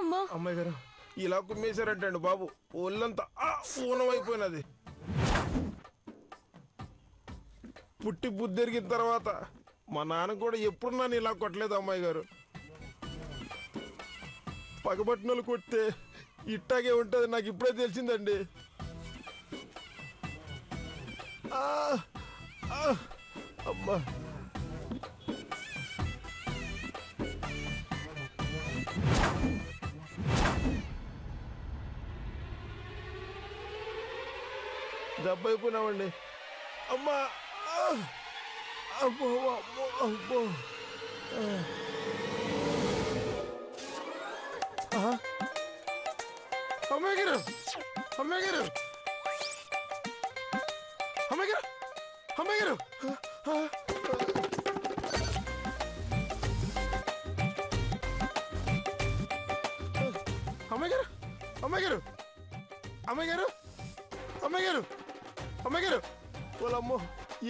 అమ్మా. అమ్మాయి గారు ఇలా కుమ్మేశారంటండి బాబు, ఒళ్ళంతా ఊనం అయిపోయినది. పుట్టి బుద్ధి ఎరిగిన తర్వాత మా నాన్న కూడా ఎప్పుడు నన్ను ఇలా కొట్టలేదు అమ్మాయి గారు. పగబట్టినలు కొడితే ఇట్టాగే ఉంటుంది నాకు ఇప్పుడే తెలిసిందండి. అమ్మా దెబ్బ అయిపోయినామండి. అమ్మా అమ్మో అమ్మో అమ్మో. అమ్మాయి గారు అమ్మాయి గారు అమ్మాయి గారు అమ్మాయి గారు అమ్మాయి గారు అమ్మాయి గారు అమ్మాయి గారు అమ్మాయి గారు అమ్మాయి గారు వాళ్ళమ్మో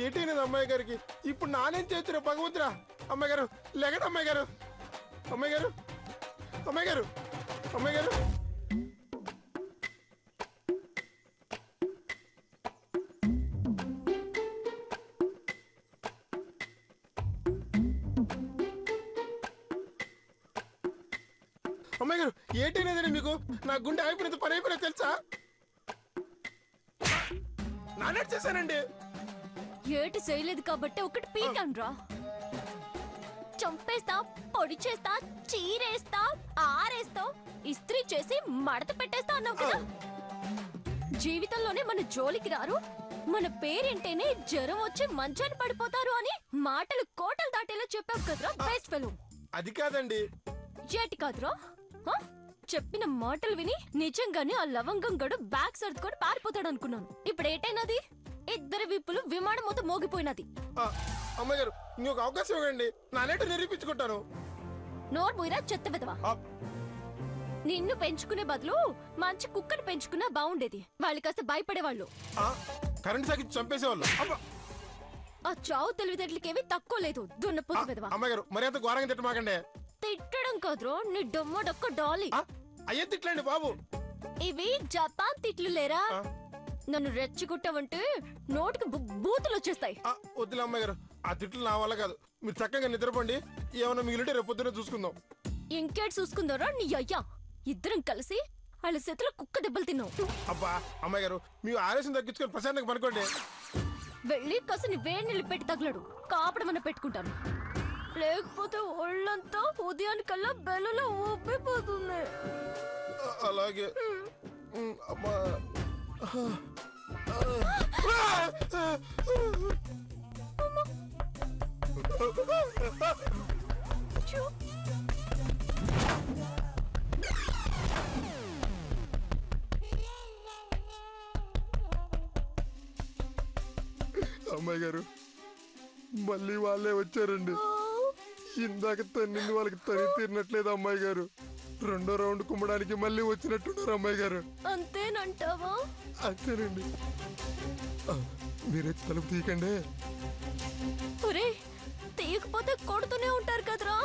ఏటైనది అమ్మాయి గారికి. ఇప్పుడు నానేం చేస్తున్నా భగవంతురా. అమ్మాయి గారు లేకండి అమ్మాయి గారు అమ్మాయి గారు అమ్మాయి గారు అమ్మాయి గారు. అమ్మాయి గారు ఏటైనదండి మీకు? నా గుండె అయిపోయినంత పని అయిపోయినా తెలుసా? నానేట్ చేశానండి. ఏటి చేయలేదు కాబట్టి ఒకటి పీకన్రా. చంపేస్తా, పొడి చేస్తా, చీరేస్తా, ఆరేస్తా, ఇస్త్రీ చేసి మడత పెట్టేస్తా అన్నావు కదా. జీవితంలోనే మన జోలికి రారు, మన పేరేంటేనే జ్వరం వచ్చి మంచాన్ని పడిపోతారు అని మాటలు కోటలు దాటేలా చెప్పావు కదరా బెస్ట్ ఫెలో. అది కాదండి. ఏటి కాదురా? చెప్పిన మాటలు విని నిజంగానే ఆ లవంగం గడు బ్యాగ్ సర్దుకొని పారిపోతాడు అనుకున్నాను. ఇప్పుడు ఏటైనది? ఇద్దరు విప్పులు విమానం మొత్తం మోగిపోయినది. అమ్మాయి గారు ఇంకొక అవకాశం ఇవ్వండి, నానేట నిరూపించుకుంటాను. నోరు పోయిరా చెత్త విధవా. నిన్ను పెంచుకునే బదులు మంచి కుక్కను పెంచుకున్నా బాగుండేది. వాళ్ళు కాస్త భయపడేవాళ్ళు. కరెంట్ సాకి చంపేసేవాళ్ళు. ఆ చావు తెలివితేటలకేవి తక్కువ లేదు. దున్నపోతు విధవా. అమ్మాయి గారు మరి అంత ఘోరంగా తిట్టమాకండి. తిట్టడం కాదురో నీ డొమ్మ డొక్క డాలీ. అయ్యే తిట్లండి బాబు. ఇవి జపాన్ తిట్లు లేరా? నన్ను రెచ్చగొట్టావంటే నోటికి బూతులు వచ్చేస్తాయి. వద్దులే అమ్మాయి గారు, ఆ తిట్లు నా వల్ల కాదు. మీరు చక్కగా నిద్రపోండి, ఏమన్నా మిగిలితే రేపు పొద్దున చూసుకుందాం. ఇంకేటి చూసుకుందారా నీ అయ్యా? ఇద్దరం కలిసి వాళ్ళ చేతిలో కుక్క దెబ్బలు తిన్నావు. అబ్బా అమ్మాయి గారు మీరు ఆవేశం తగ్గించుకొని ప్రశాంతంగా పనుకోండి. వెళ్ళి కసని వేడి నీళ్ళు పెట్టి తగలడు, కాపడమన్న పెట్టుకుంటాను. లేకపోతే ఒళ్ళంతా ఉదయానికల్లా బెల్లలో ఊపిపోతుంది. అలాగే అమ్మా. అమ్మాయి గారు మళ్ళీ వాళ్ళే వచ్చారండి. ఇందాక తన్నింది వాళ్ళకి తని తీరినట్లేదు అమ్మాయి గారు. రెండో రౌండ్ కుమ్మడానికి మళ్ళీ వచ్చినట్టున్నారు అమ్మాయి గారు. అంతేనంటావా? అంతేనండి. మీరే తలుపు తీయకండి. తీయకపోతే కొడుతూనే ఉంటారు కదరా.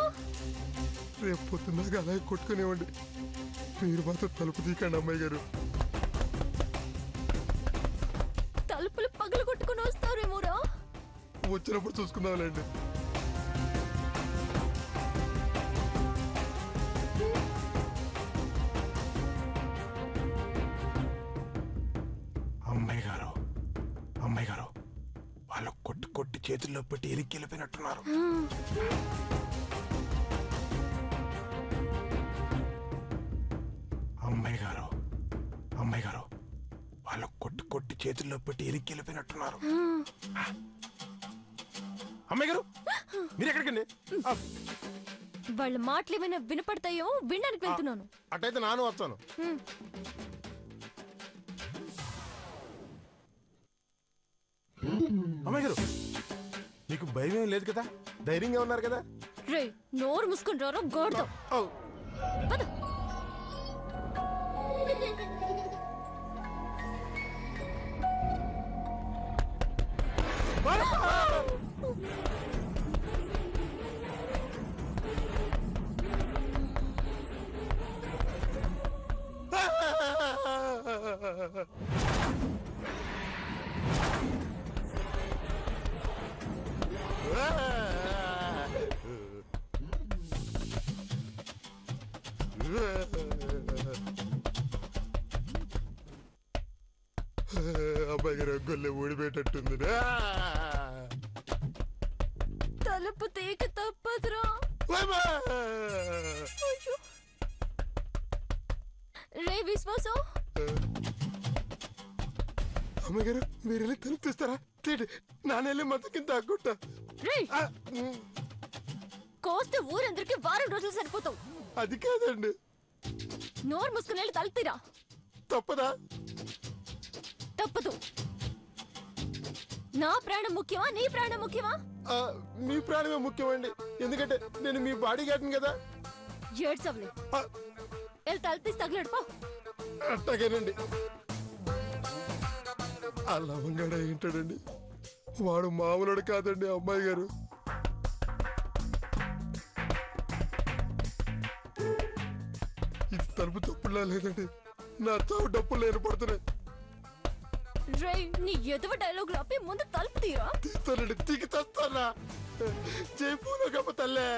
రేపు పొద్దున్నాక అలాగే కొట్టుకునేవ్వండి. మీరు మాత్రం తలుపు తీయకండి అమ్మాయి గారు. తలుపులు పగలు కొట్టుకుని వస్తారేమోరా. వచ్చినప్పుడు చూసుకుందాంలేండి. అమ్మాయి గారు వాళ్ళు కొట్టి కొట్టి చేతుల్లో పెట్టి ఎలికి వెళ్ళిపోయినట్టున్నారు. అమ్మాయి గారు వాళ్ళు కొట్టి కొట్టి చేతుల్లో పెట్టి ఎలికి వెళ్ళిపోయినట్టున్నారు. అమ్మాయి గారు మీరు ఎక్కడికండి? వాళ్ళ మాటలు ఏమైనా వినపడతాయో వినడానికి వెళ్తున్నాను. అటైతే నాను వస్తాను. అమ్మాయి గారు నీకు భయం ఏం లేదు కదా, ధైర్యంగా ఉన్నారు కదా. రే నోరు మూసుకుని రారో గోడతో. అబ్బాయి గారు గొల్లె ఊడిపోయేటట్టుంది. తలుపు తీక తప్పదురా. రే విశ్వాసం, అమ్మాయి గారు మీరు వెళ్ళి తలుపు తీస్తారా? నాన్నెళ్ళి మొత్తం కింద తాక్కుంటా. కోస్తే ఊరందరికి వారం రోజులు సరిపోతావు. అది కాదండి. నోరు మూసుకుని వెళ్ళి తలుపు తీరా. తప్పదా? తప్పదు. నా ప్రాణం ముఖ్యమా నీ ప్రాణం ముఖ్యమా? మీ ప్రాణమే ముఖ్యమండి. ఎందుకంటే నేను మీ బాడీ గార్డ్ని కదా. ఏడ్చవలే, వెళ్ళి తలుపు తీసి తగలడు పో. అట్టగేనండి. ఆ లవంగాడ ఏంటాడండి, వాడు మామూలుడు కాదండి అమ్మాయి గారు. ఇది తలుపు తప్పులా లేదండి, నా తావు డప్పులు ఏర్పడుతున్నాయి. రే నీ ఎదువ డైలాగ్ ఆపి ముందు తలుపు తీరా. తీస్తానండి, తీకి తెస్తానా. జైపూలో గప్ప తల్లే.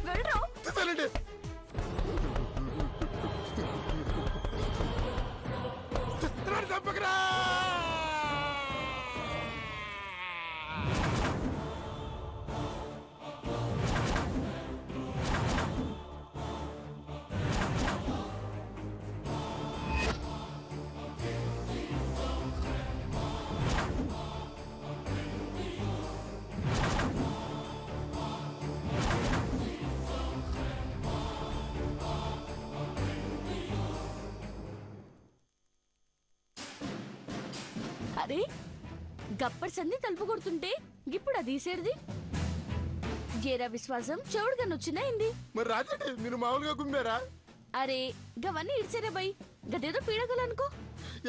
వెళ్ళరా. తీస్తానండి. చంపకరా. అరే గప్పటి సంది తలుపు కొడుతుంటే ఇప్పుడు అది తీసేది. ఏరా విశ్వాసం, చెవుడుగా నొచ్చినాయింది. మరి రాజండి మీరు మామూలుగా గుమ్మారా? అరే గవన్నీ ఇడిచారా బై, గదేదో పీడగలనుకో.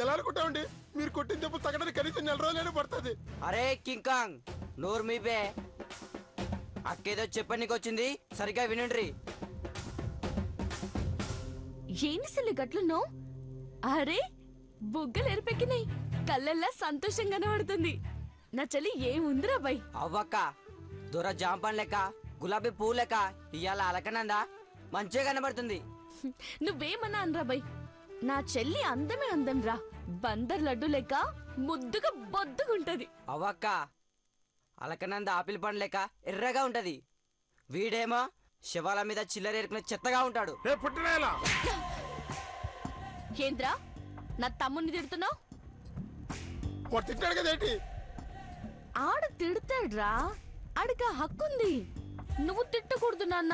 ఎలా అనుకుంటామండి, మీరు కొట్టిన దెబ్బలు తగ్గడానికి కనీసం 4 రోజులైనా పడుతుంది. అరే కింకాంగ్, నోరు మీపే. అక్కేదో చెప్పనీకి వచ్చింది, సరిగ్గా వినండ్రి. ఏంటి సిల్లి గట్లున్నావు? అరే బుగ్గలు ఎరిపెక్కినాయి, కళ్ళల్లా సంతోషం కనబడుతుంది. నా చలి ఏముందిరా బై. అవ్వక్క, దొర జాంపన్ లెక్క గులాబీ పువ్వు లెక్క ఇవాళ అలకనందా మంచిగా కనబడుతుంది. నువ్వేమన్నా అనరా బై, నా చెల్లి అందమే అందం రా. బందర్ లడ్డు లెక్క ముద్దుగా బొద్దుగుంటది. అవ్వక్క, అలకనంద ఆపిల్ పండు లెక్క ఎర్రగా ఉంటది. వీడేమో శవాల మీద చిల్లర ఎరుకునే చెత్తగా ఉంటాడు. ఏంద్రా నా తమ్ముని తిడుతున్నావు? వాడు తిట్టాడు కదేంటి? ఆడ తిడతాడ్రా, ఆడికి హక్కుంది. నువ్వు తిట్టకూడదు నాన్న.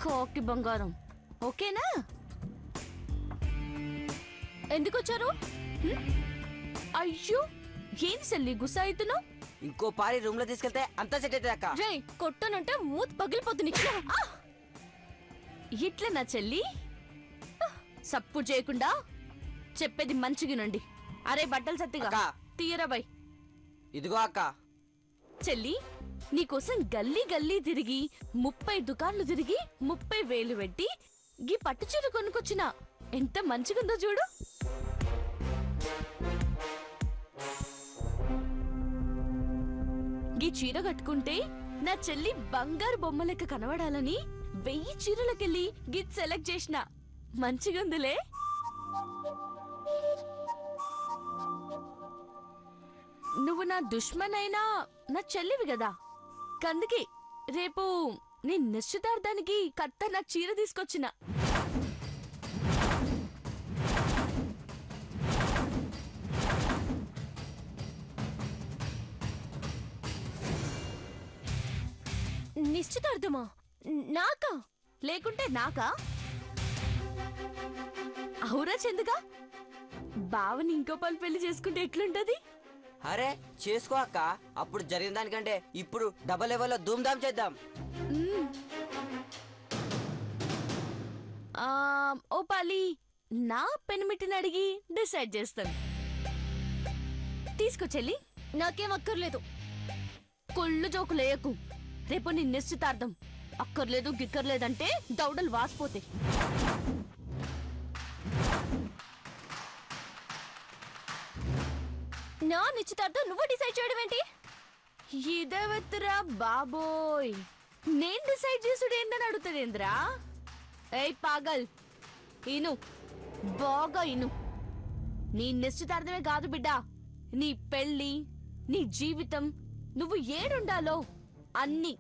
కాకి బంగారం, ఓకేనా? ఎందుకొచ్చారు? అయ్యో ఏం సెల్లి గుస్సా అవుతున్నావు? ఇంకో పారి రూమ్ లో తీసుకెళ్తే అంతా సెట్ అవుతుంది అక్క. రే కొట్టనంటే మూత్ పగిలిపోతుంది. ఇట్లా నా చెల్లి సప్పుడు చేయకుండా చెప్పేది మంచిగినండి. అరే బట్టలు సత్తిగా తీయరా బై. ఇదిగో అక్క. చెల్లి నీకోసం గల్లీ గల్లీ తిరిగి 30 దుకాన్లు తిరిగి 30,000 పెట్టి గీ పట్టు చీర కొనుకొచ్చిన. ఎంత మంచిగుందో చూడు. గీ చీర కట్టుకుంటే నా చెల్లి బంగారు బొమ్మ లెక్క కనబడాలని 1000 చీరలకెళ్ళి గీ సెలెక్ట్ చేసిన. మంచిగుందిలే. నువ్వు నా దుష్మన్ అయినా నా చెల్లివి కదా, కందుకే రేపు నీ నిశ్చితార్థానికి కట్ట నా చీర తీసుకొచ్చిన. నిశ్చితార్థమా? నాకా? లేకుంటే నాకా? అవురా చందుగా, బావని ఇంకో పలు పెళ్లి చేసుకుంటే ఎట్లుంటది? అరే చేసుకో అక్క. అప్పుడు జరిగిన దానికంటే ఇప్పుడు డబల్ లెవెల్లో ధూమ్ధామ్ చేద్దాం. ఓ పాలి, నా పెనిమిటిని అడిగి డిసైడ్ చేస్తాను. తీసుకొచ్చెల్లి. నాకేం అక్కర్లేదు. కొళ్ళు జోకులేయకు. రేపు నీ నిశ్చితార్థం. అక్కర్లేదు గిక్కర్లేదంటే దౌడలు వాసిపోతాయి. నా నిశ్చితార్థం నువ్వు డిసైడ్ చేయడం ఏంటి? ఇదేవత్తురా బాబోయ్, నేను డిసైడ్ చేసుడు ఏందని అడుగుతాడేంద్రా? ఏయ్ పాగల్, ఇను బాగా ఇను. నీ నిశ్చితార్థమే కాదు బిడ్డా, నీ పెళ్ళి, నీ జీవితం, నువ్వు ఏడుండాలో అన్ని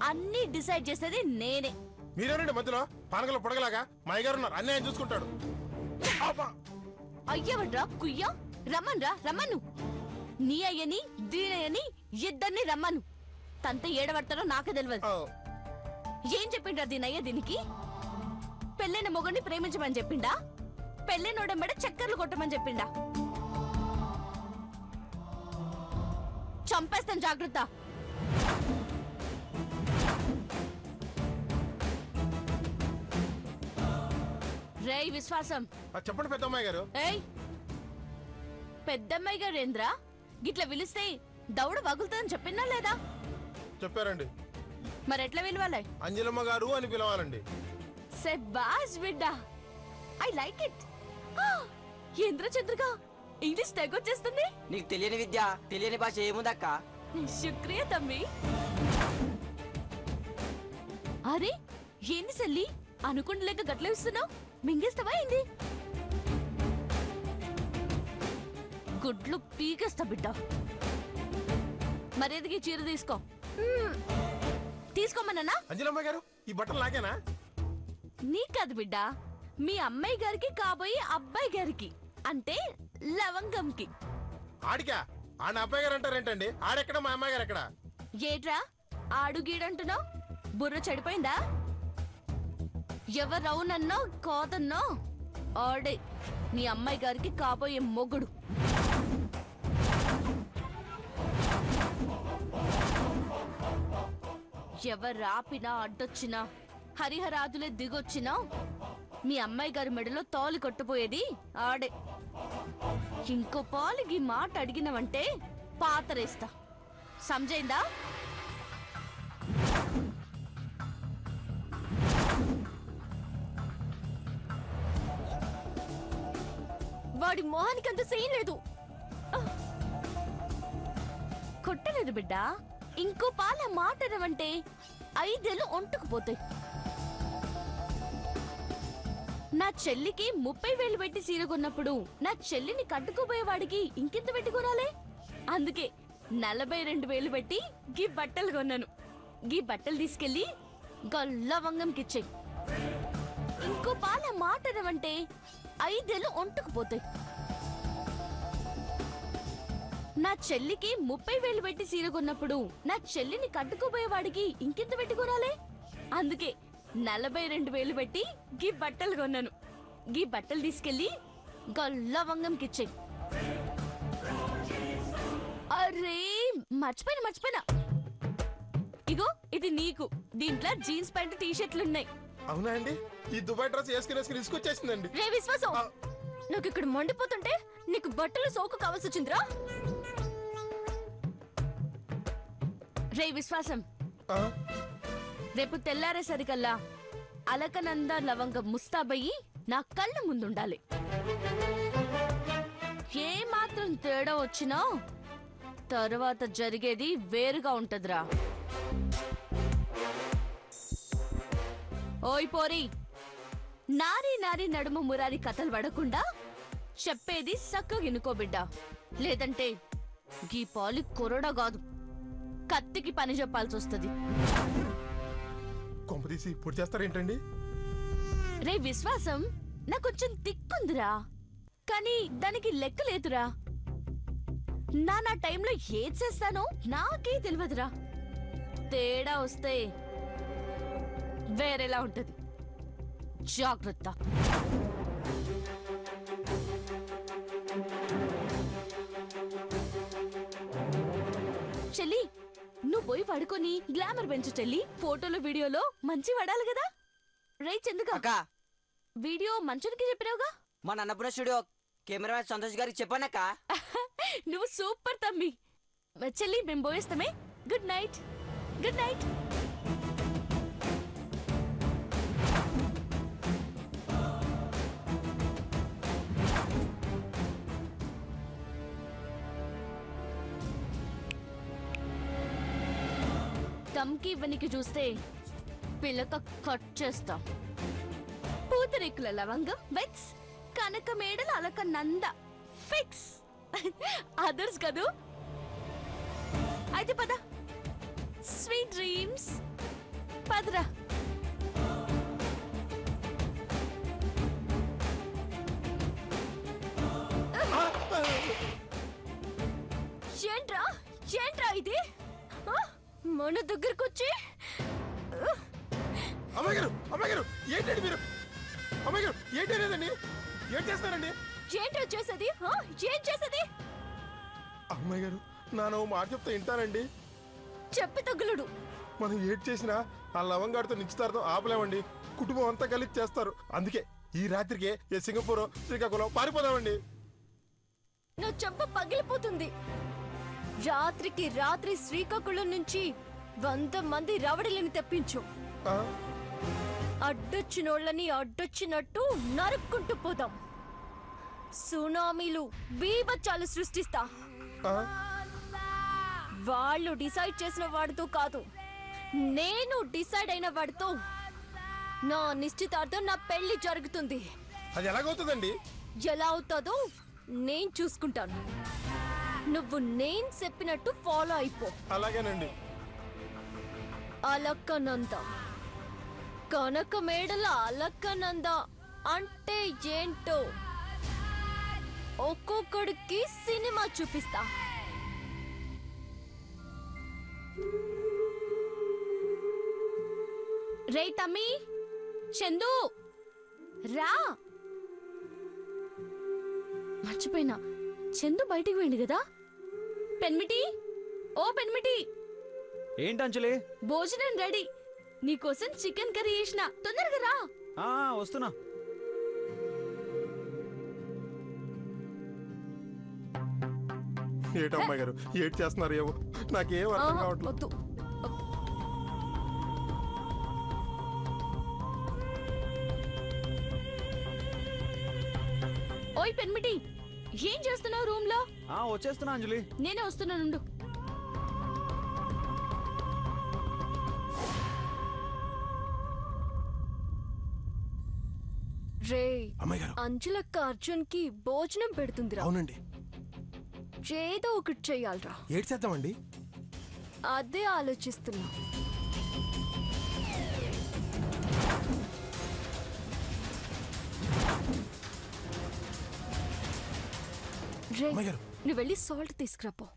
అన్ని డిసైడ్ చేసేది నేనే. మీరేనండి మధ్యలో పానకల పొడగలాగా మా అయ్యగారు ఉన్నారు, అన్నీ ఆయన చూసుకుంటాడు. అయ్యవడ్రా కుయ్యా, రమ్మన్రా రమ్మను. నీ అయ్యని దీనయ్యని ఇద్దరిని రమ్మను. తంత ఏడబడతారో నాకే తెలియదు. ఏం చెప్పిండ్రా దీనయ్య దీనికి? పెళ్ళైన మొగడిని ప్రేమించమని చెప్పిండా? పెళ్ళైనోడెంబడ చక్కర్లు కొట్టమని చెప్పిండా? చంపేస్తాను, జాగ్రత్త. రేయ్ విశ్వాసం. చెప్పండి పెద్దమ్మాయి గారు. ఏయ్ పెద్దమ్మాయి గారు ఏంద్రా గిట్ల పిలిస్తే దౌడ వగులుతుందని చెప్పినా లేదా? చెప్పారండి. మరెట్లా విలువాలే? అంజలమ్మ గారు అని పిలవాలండి. సెబాస్ బిడ్డా, ఐ లైక్ ఇట్. ఏంద్ర చంద్రగా ఇంగ్లీష్ తెగొచ్చేస్తుంది. నీకు తెలియని విద్య, తెలియని భాష ఏముందక్క? శుక్రియా తమ్మి. అరే ఏంది సెల్లి, అనుకుంటు లేక గట్ల ఇస్తున్నావు? మింగేస్తావా ఏంది? గుడ్లు పీకేస్తా బిడ్డ. మరేదికి చీర తీసుకో. తీసుకోమన్నా? అంజలమ్మ గారు ఈ బట్టలు నాకేనా? నీ కాదు బిడ్డ, మీ అమ్మాయి గారికి కాబోయే అబ్బాయి గారికి, అంటే లవంగంకి. ఆడికా? ఆడ అబ్బాయి గారు అంటారేంటండి? ఆడెక్కడ, మా అమ్మాయి గారు ఎక్కడ? ఏట్రా ఆడు గీడంటున్నావు? బుర్ర చెడిపోయిందా? ఎవరవునన్నో కాదన్నో ఆడే నీ అమ్మాయి గారికి కాబోయే మొగుడు. ఎవరాపినా అడ్డొచ్చినా, హరిహరాదులే దిగొచ్చినా మీ అమ్మాయి గారి మెడలో తాళి కొట్టుపోయేది ఆడే. ఇంకో పాలికి మాట అడిగినవంటే పాతరేస్తా, సమజైందా? వాడి మొహానికి అంత సీన్ లేదు. కొట్టలేదు బిడ్డ, ఇంకో పాల మాటనవంటే 5 ఏళ్ళు ఒంటుకుపోతాయి. నా చెల్లికి 30,000 పెట్టి సీర కొన్నప్పుడు నా చెల్లిని కట్టుకోబోయేవాడికి ఇంకెంత పెట్టి కొనాలే? అందుకే 42,000 పెట్టి గీ బట్టలు కొన్నాను. గీ బట్టలు తీసుకెళ్లి గొల్లవంగంకిచ్చేయి. ఇంకో పాల మాటనవంటే 5 ఏళ్ళు ఒంటుకుపోతాయి. నా చెల్లికి 30,000 పెట్టి సీర కొన్నప్పుడు నా చెల్లిని కట్టుకోబోయేవాడికి ఇంకెంత పెట్టి కొనాలే? అందుకే 42,000 పెట్టి గీ బట్టలు కొన్నాను. గీ బట్టలు తీసుకెళ్లి గొల్లవంగంకిచ్చేయి. అరే మర్చిపోయినా. ఇగో ఇది నీకు. దీంట్లో జీన్స్ ప్యాంట్, టీ-షర్ట్లున్నాయి. అవునా అండి? ఈ దుబాయ్ డ్రెస్ వేసుకుని తీసుకొచ్చేసిందండి. రే విశ్వాసం, నాకు ఇక్కడ మండిపోతుంటే నీకు బట్టలు సోకు కావాల్సి వచ్చిందిరా? రే విశ్వాసం, రేపు తెల్లారేసరికల్లా అలకనంద లవంగం ముస్తాబయ్యి నా కళ్ళ ముందుండాలి. ఏ మాత్రం తేడా వచ్చినా తర్వాత జరిగేది వేరుగా ఉంటదిరా. ఓయ్ పోరి, నారీ నారీ నడుము మురారి కథలు పడకుండా చెప్పేది సక్కగా వినుకో బిడ్డ. లేదంటే గీ పాలి కొరడా కాదు, కత్తికి పని చెప్పాల్సి వస్తుంది. కొంప తీసి పూర్తి చేస్తారేంటండి? రే విశ్వాసం, నాకు కొంచెం తిక్కుందిరా, కానీ దానికి లెక్క లేదురా. నా టైంలో ఏది చేస్తానో నాకే తెలియదురా. తేడా వస్తే వేరేలా ఉంటది, జాగ్రత్త. చెల్లి, నువ్వు పోయి పడుకొని గ్లామర్ పెంచు చెల్లి. ఫోటోలో వీడియోలో మంచి పడాలి కదా. రై చందుగా, అక్క వీడియో మంచునికి చెప్పినావుగా. మా అన్నపూర్ణ స్టూడియో కెమెరామెన్ సంతోష్ గారికి చెప్పానక్క. నువ్వు సూపర్ తమ్మి. చెల్లి మేము పోయేస్తామే. Good night. Good night. దమ్కి ఇవ్వనికి చూస్తే పిల్లక కట్ చేస్తా. పూతరేకుల లవంగం వెక్స్, కనక మేడల అలక నంద ఫిక్స్. అదర్స్ కదూ. అయితే పద, స్వీట్ డ్రీమ్స్. పదరా. ఏంట్రా ఏంట్రా ఇది? మన దగ్గరకు వచ్చి అమ్మాయి గారు ఏంటండి మీరు? అమ్మాయి గారు ఏంటి లేదండి, ఏం చేస్తారండి? ఏంట్రా చేసేది? ఏం చేసేది? అమ్మాయి గారు నాన్న మాట చెప్తే వింటానండి. చెప్పి తగులుడు. మనం ఏడ్ చేసినా ఆ లవంగాడితో నిశ్చితార్థం ఆపలేమండి. కుటుంబం అంతా కలిసి చేస్తారు. అందుకే ఈ రాత్రికి ఏ సింగపూర్ శ్రీకాకుళం పారిపోదామండి. నా చెంప పగిలిపోతుంది. రాత్రికి రాత్రి శ్రీకాకుళం నుంచి 100 మంది రవడిని తెప్పించు. ఆ? అడ్డొచ్చినోళ్ళని అడ్డొచ్చినట్టు నరుక్కుంటూ పోదాం. సునామీలు బీభత్సాలు సృష్టిస్తా. ఆ? వాళ్ళు డిసైడ్ చేసిన వాడితో కాదు, నేను డిసైడ్ అయిన వాడితో నా నిశ్చితార్థం, నా పెళ్లి జరుగుతుంది. అది ఎలాగవుతుందండి? ఎలా అవుతుందో నేను చూసుకుంటాను. నువ్వు నేను చెప్పినట్టు ఫాలో అయిపో. అలాగేనండి. అలక్కనంద, కనక మేడల అలక్కనంద అంటే ఏంటో ఒక్కొక్కడికి సినిమా చూపిస్తా. రే తమ్మి, చందు రా. మర్చిపోయినా, చందు బయటికి పోయింది కదా. పెన్మిటి, ఓ పెన్మిటి, ఏంటి అంజలి? భోజనం రెడీ. నీకోసం చికెన్ కర్రీ చేసిన, తొందరగా రా. వస్తున్నా. ఏటమ్మాయి గారు ఏడ్ చేస్తున్నారు ఏమో, నాకేం అర్థం కావట్లేదు. వద్దు. ఓయ్ పెన్మిటి, ఏం చేస్తున్నావు రూమ్ లో? వచ్చేస్తున్నా అంజలి. నేనే వస్తున్నానుండు. రే, అమ్మాయి గారు. అంజలక్క అర్జున్ కి భోజనం పెడుతుందిరా. అవునండి. ఏదో ఒకటి చెయ్యాలరా. ఏడ్ చేద్దామండి. అదే ఆలోచిస్తున్నా. రే, అమ్మాయి గారు. నువ్వు వెళ్ళి సాల్ట్ తీసుకురాపో.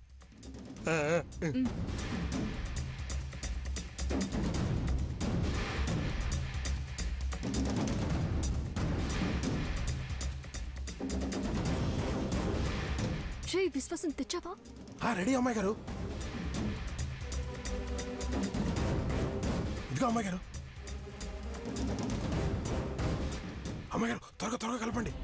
రే, విశ్వాసం తెచ్చావా? రెడీ అమ్మాయి గారు. ఇదిగో అమ్మాయి గారు. అమ్మాయి గారు త్వరగా త్వరగా కలపండి.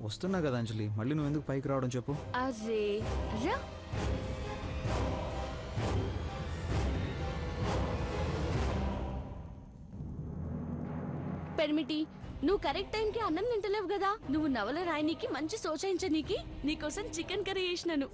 వస్తున్నా కదా అంజలి, మళ్ళీ నువ్వు ఎందుకు పైకి రావడం చెప్పు. అరే రా. పెర్మిటి, నువ్వు కరెక్ట్ టైంకి అన్నం తింటలేవు కదా. నువ్వు నవల రాయనీకి మంచి సోచాయించనీకి నీకోసం చికెన్ కర్రీ చేసినాను.